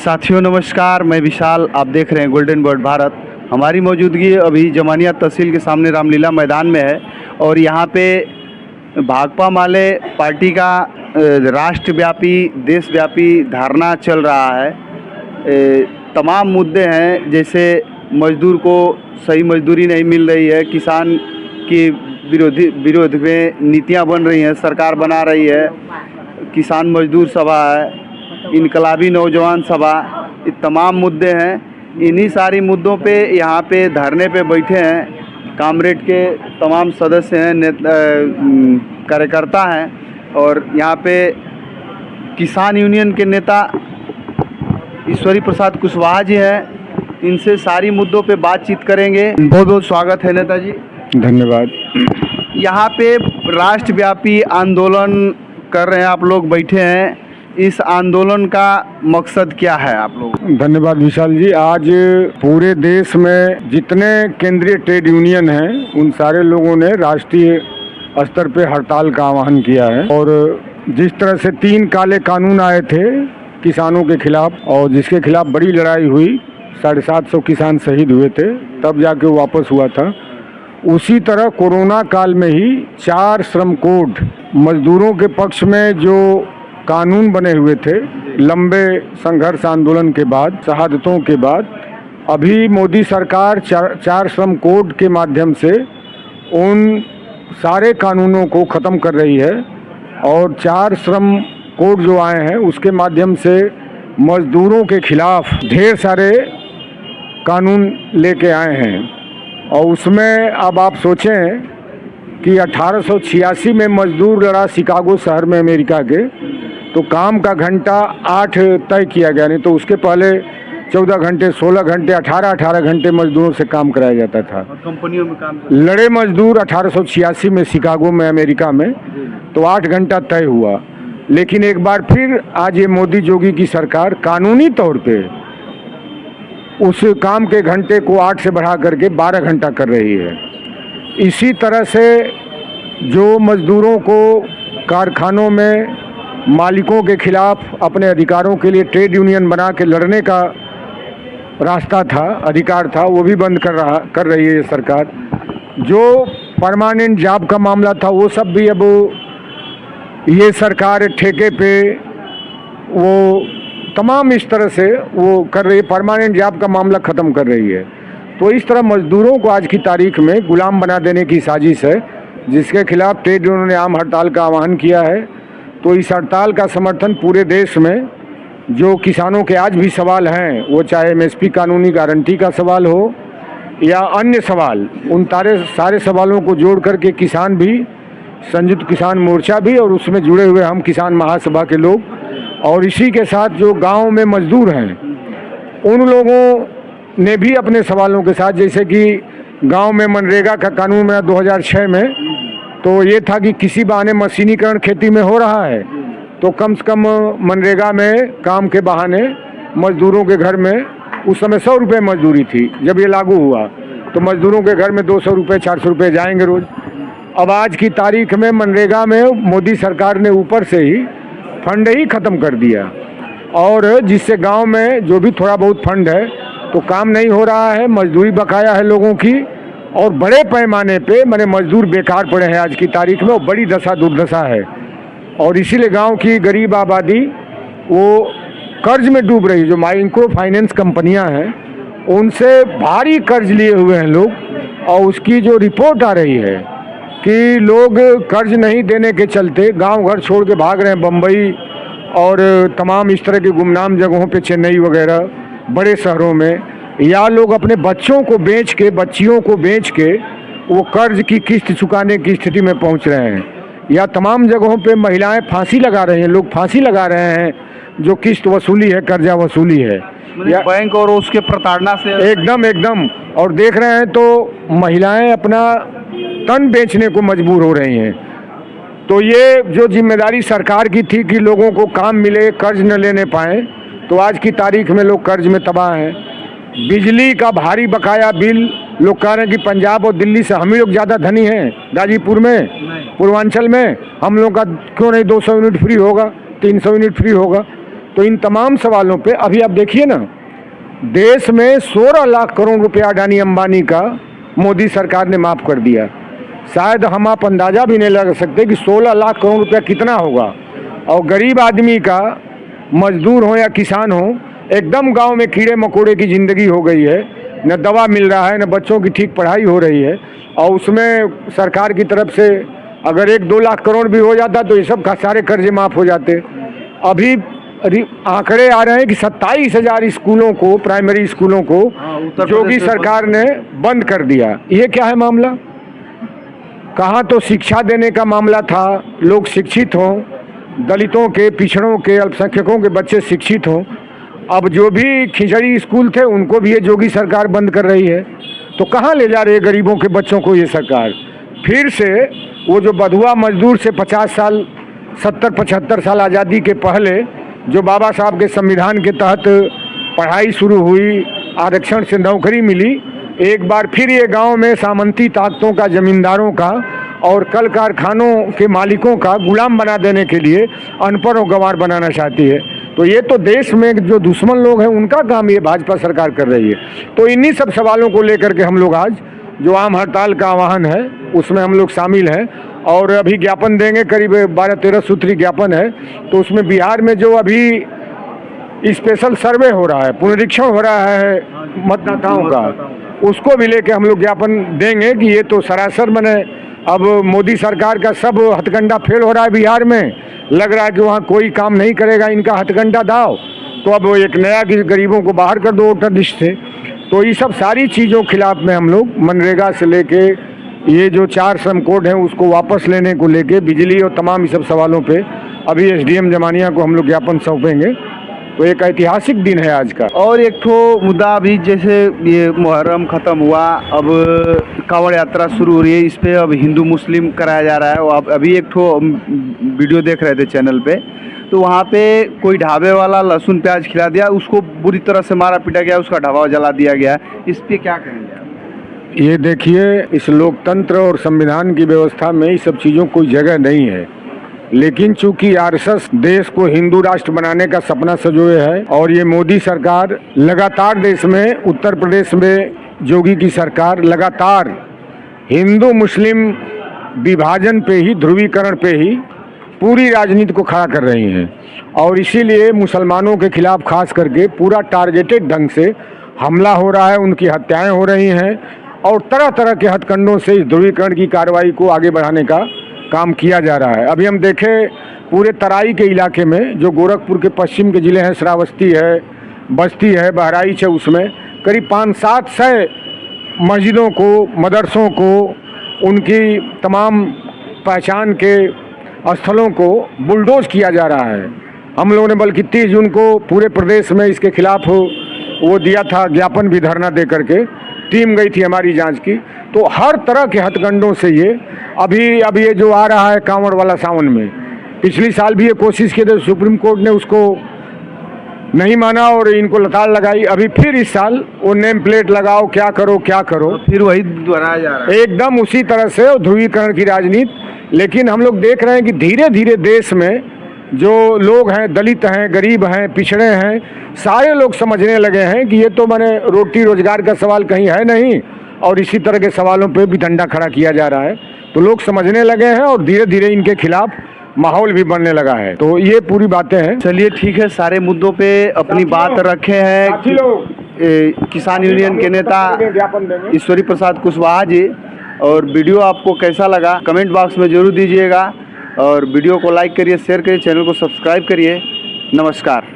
साथियों नमस्कार, मैं विशाल। आप देख रहे हैं गोल्डन बर्ड भारत। हमारी मौजूदगी अभी जमानिया तहसील के सामने रामलीला मैदान में है और यहाँ पे भाकपा माले पार्टी का राष्ट्रव्यापी देशव्यापी धरना चल रहा है। तमाम मुद्दे हैं, जैसे मजदूर को सही मजदूरी नहीं मिल रही है, किसान की विरोध में नीतियाँ बन रही हैं, सरकार बना रही है, किसान मजदूर सभा है, इनकलाबी नौजवान सभा, ये तमाम मुद्दे हैं। इन्हीं सारी मुद्दों पे यहाँ पे धरने पे बैठे हैं कामरेड के तमाम सदस्य हैं, कार्यकर्ता हैं और यहाँ पे किसान यूनियन के नेता ईश्वरी प्रसाद कुशवाहा जी हैं। इनसे सारी मुद्दों पे बातचीत करेंगे। बहुत बहुत स्वागत है नेताजी। धन्यवाद। यहाँ पे राष्ट्रव्यापी आंदोलन कर रहे हैं, आप लोग बैठे हैं। इस आंदोलन का मकसद क्या है आप लोग? धन्यवाद विशाल जी। आज पूरे देश में जितने केंद्रीय ट्रेड यूनियन हैं उन सारे लोगों ने राष्ट्रीय स्तर पे हड़ताल का आह्वान किया है और जिस तरह से 3 काले कानून आए थे किसानों के खिलाफ और जिसके खिलाफ बड़ी लड़ाई हुई, 750 किसान शहीद हुए थे, तब जाके वो वापस हुआ था। उसी तरह कोरोना काल में ही 4 श्रम कोड मजदूरों के पक्ष में जो कानून बने हुए थे, लंबे संघर्ष आंदोलन के बाद, शहादतों के बाद, अभी मोदी सरकार 4 श्रम कोड के माध्यम से उन सारे कानूनों को ख़त्म कर रही है और 4 श्रम कोड जो आए हैं उसके माध्यम से मजदूरों के खिलाफ ढेर सारे कानून लेके आए हैं। और उसमें अब आप सोचें कि 1886 में मजदूर लड़ा शिकागो शहर में अमेरिका के, तो काम का घंटा 8 तय किया गया, नहीं तो उसके पहले 14 घंटे, 16 घंटे, 18 घंटे मजदूरों से काम कराया जाता था। कंपनियों में काम लड़े मजदूर 1886 में शिकागो में अमेरिका में, तो 8 घंटा तय हुआ। लेकिन एक बार फिर आज ये मोदी जोगी की सरकार कानूनी तौर पे उस काम के घंटे को 8 से बढ़ा करके 12 घंटा कर रही है। इसी तरह से जो मजदूरों को कारखानों में मालिकों के खिलाफ अपने अधिकारों के लिए ट्रेड यूनियन बना के लड़ने का रास्ता था, अधिकार था, वो भी बंद कर रही है ये सरकार। जो परमानेंट जॉब का मामला था वो सब भी अब ये सरकार ठेके पे वो तमाम इस तरह से वो कर रही है, परमानेंट जॉब का मामला ख़त्म कर रही है। तो इस तरह मजदूरों को आज की तारीख में गुलाम बना देने की साजिश है, जिसके खिलाफ ट्रेड यूनियन ने आम हड़ताल का आह्वान किया है। तो इस हड़ताल का समर्थन पूरे देश में जो किसानों के आज भी सवाल हैं, वो चाहे एमएसपी कानूनी गारंटी का सवाल हो या अन्य सवाल, उन सारे सवालों को जोड़ करके किसान भी, संयुक्त किसान मोर्चा भी और उसमें जुड़े हुए हम किसान महासभा के लोग और इसी के साथ जो गांव में मजदूर हैं उन लोगों ने भी अपने सवालों के साथ, जैसे कि गांव में मनरेगा का कानून बना 2006 में, तो ये था कि किसी बहाने मशीनीकरण खेती में हो रहा है तो कम से कम मनरेगा में काम के बहाने मजदूरों के घर में, उस समय 100 रुपये मजदूरी थी जब ये लागू हुआ, तो मजदूरों के घर में 200 रुपये 400 रुपये जाएंगे रोज़। अब आज की तारीख में मनरेगा में मोदी सरकार ने ऊपर से ही फंड ही ख़त्म कर दिया और जिससे गांव में जो भी थोड़ा बहुत फंड है तो काम नहीं हो रहा है, मजदूरी बकाया है लोगों की और बड़े पैमाने पे मैंने मजदूर बेकार पड़े हैं आज की तारीख में और बड़ी दशा दुर्दशा है। और इसीलिए गांव की गरीब आबादी वो कर्ज में डूब रही है। जो माइक्रो फाइनेंस कंपनियां हैं उनसे भारी कर्ज लिए हुए हैं लोग और उसकी जो रिपोर्ट आ रही है कि लोग कर्ज नहीं देने के चलते गांव घर छोड़ के भाग रहे हैं बम्बई और तमाम इस तरह के गुमनाम जगहों पे, चेन्नई वगैरह बड़े शहरों में, या लोग अपने बच्चों को बेच के, बच्चियों को बेच के वो कर्ज की किस्त चुकाने की स्थिति में पहुंच रहे हैं। या तमाम जगहों पे महिलाएं फांसी लगा रही हैं, लोग फांसी लगा रहे हैं जो किस्त वसूली है, कर्जा वसूली है, या बैंक और उसके प्रताड़ना से एकदम। और देख रहे हैं तो महिलाएं अपना तन बेचने को मजबूर हो रही हैं। तो ये जो जिम्मेदारी सरकार की थी कि लोगों को काम मिले, कर्ज न लेने पाएँ, तो आज की तारीख में लोग कर्ज में तबाह हैं। बिजली का भारी बकाया बिल, लोग कह रहे हैं कि पंजाब और दिल्ली से हम ही लोग ज़्यादा धनी हैं, गाजीपुर में, पूर्वांचल में हम लोग का क्यों नहीं 200 यूनिट फ्री होगा, 300 यूनिट फ्री होगा। तो इन तमाम सवालों पे अभी आप देखिए ना, देश में 16 लाख करोड़ रुपया अडानी अंबानी का मोदी सरकार ने माफ़ कर दिया। शायद हम आप अंदाज़ा भी नहीं लगा सकते कि 16 लाख करोड़ रुपया कितना होगा। और गरीब आदमी का, मजदूर हो या किसान हो, एकदम गांव में कीड़े मकोड़े की ज़िंदगी हो गई है। न दवा मिल रहा है, न बच्चों की ठीक पढ़ाई हो रही है। और उसमें सरकार की तरफ से अगर 1-2 लाख करोड़ भी हो जाता तो ये सब सारे कर्जे माफ़ हो जाते। अभी आंकड़े आ रहे हैं कि 27,000 स्कूलों को, प्राइमरी स्कूलों को योगी सरकार ने बंद कर दिया। ये क्या है मामला? कहाँ तो शिक्षा देने का मामला था, लोग शिक्षित हों, दलितों के, पिछड़ों के, अल्पसंख्यकों के बच्चे शिक्षित हों। अब जो भी खिचड़ी स्कूल थे उनको भी ये योगी सरकार बंद कर रही है। तो कहाँ ले जा रही है गरीबों के बच्चों को ये सरकार? फिर से वो जो बधुआ मजदूर से 50 साल, 70-75 साल आज़ादी के पहले जो बाबा साहब के संविधान के तहत पढ़ाई शुरू हुई, आरक्षण से नौकरी मिली, एक बार फिर ये गांव में सामंती ताकतों का, जमींदारों का और कल कारखानों के मालिकों का गुलाम बना देने के लिए अनपढ़ और गंवार बनाना चाहती है। तो ये तो देश में जो दुश्मन लोग हैं उनका काम ये भाजपा सरकार कर रही है। तो इन्हीं सब सवालों को लेकर के हम लोग आज जो आम हड़ताल का आह्वान है उसमें हम लोग शामिल हैं और अभी ज्ञापन देंगे। करीब 12-13 सूत्री ज्ञापन है। तो उसमें बिहार में जो अभी स्पेशल सर्वे हो रहा है, पुनरीक्षण हो रहा है मतदाताओं का, उसको भी लेके हम लोग ज्ञापन देंगे कि ये तो सरासर मैंने अब मोदी सरकार का सब हथकंडा फेल हो रहा है। बिहार में लग रहा है कि वहाँ कोई काम नहीं करेगा, इनका हथकंडा दाव। तो अब एक नया कि गरीबों को बाहर कर दो वोटर लिस्ट से। तो ये सब सारी चीज़ों के खिलाफ में हम लोग मनरेगा से लेके ये जो 4 श्रम कोड हैं उसको वापस लेने को लेके, बिजली और तमाम ये सब सवालों पे अभी एसडीएम जमानिया को हम लोग ज्ञापन सौंपेंगे। तो एक ऐतिहासिक दिन है आज का। और एक ठो मुद्दा, अभी जैसे ये मुहर्रम ख़त्म हुआ, अब कांवड़ यात्रा शुरू हो रही है, इस पर अब हिंदू मुस्लिम कराया जा रहा है। और अभी एक ठो वीडियो देख रहे थे चैनल पे, तो वहाँ पे कोई ढाबे वाला लहसुन प्याज खिला दिया, उसको बुरी तरह से मारा पीटा गया, उसका ढाबा जला दिया गया। इस पर क्या कहेंगे आप? ये देखिए, इस लोकतंत्र और संविधान की व्यवस्था में ये सब चीज़ों कोई जगह नहीं है। लेकिन चूंकि आरएसएस देश को हिंदू राष्ट्र बनाने का सपना सजोए है और ये मोदी सरकार लगातार देश में, उत्तर प्रदेश में योगी की सरकार लगातार हिंदू मुस्लिम विभाजन पे ही, ध्रुवीकरण पे ही पूरी राजनीति को खड़ा कर रही हैं। और इसीलिए मुसलमानों के खिलाफ खास करके पूरा टारगेटेड ढंग से हमला हो रहा है, उनकी हत्याएं हो रही हैं और तरह तरह के हथकंडों से इस ध्रुवीकरण की कार्रवाई को आगे बढ़ाने का काम किया जा रहा है। अभी हम देखें पूरे तराई के इलाके में, जो गोरखपुर के पश्चिम के ज़िले हैं, श्रावस्ती है, बस्ती है, बहराइच है, उसमें करीब 500-700 मस्जिदों को, मदरसों को, उनकी तमाम पहचान के स्थलों को बुलडोज किया जा रहा है। हम लोगों ने बल्कि 30 जून को पूरे प्रदेश में इसके खिलाफ वो दिया था ज्ञापन भी, धरना दे करके टीम गई थी हमारी जांच की। तो हर तरह के हथकंडों से ये अभी ये जो आ रहा है कांवड़ वाला सावन में, पिछली साल भी ये कोशिश की थी, सुप्रीम कोर्ट ने उसको नहीं माना और इनको लताड़ लगाई। अभी फिर इस साल वो नेम प्लेट लगाओ, क्या करो क्या करो, तो फिर वही दोहराया जा रहा है एकदम उसी तरह से ध्रुवीकरण की राजनीति। लेकिन हम लोग देख रहे हैं कि धीरे धीरे देश में जो लोग हैं, दलित हैं, गरीब हैं, पिछड़े हैं, सारे लोग समझने लगे हैं कि ये तो मैंने रोटी रोजगार का सवाल कहीं है नहीं, और इसी तरह के सवालों पे भी डंडा खड़ा किया जा रहा है। तो लोग समझने लगे हैं और धीरे धीरे इनके खिलाफ माहौल भी बनने लगा है। तो ये पूरी बातें हैं। चलिए ठीक है, सारे मुद्दों पे अपनी बात रखे हैं किसान यूनियन के नेता ईश्वरी प्रसाद कुशवाहा जी। और वीडियो आपको कैसा लगा कमेंट बॉक्स में जरूर दीजिएगा और वीडियो को लाइक करिए, शेयर करिए, चैनल को सब्सक्राइब करिए। नमस्कार।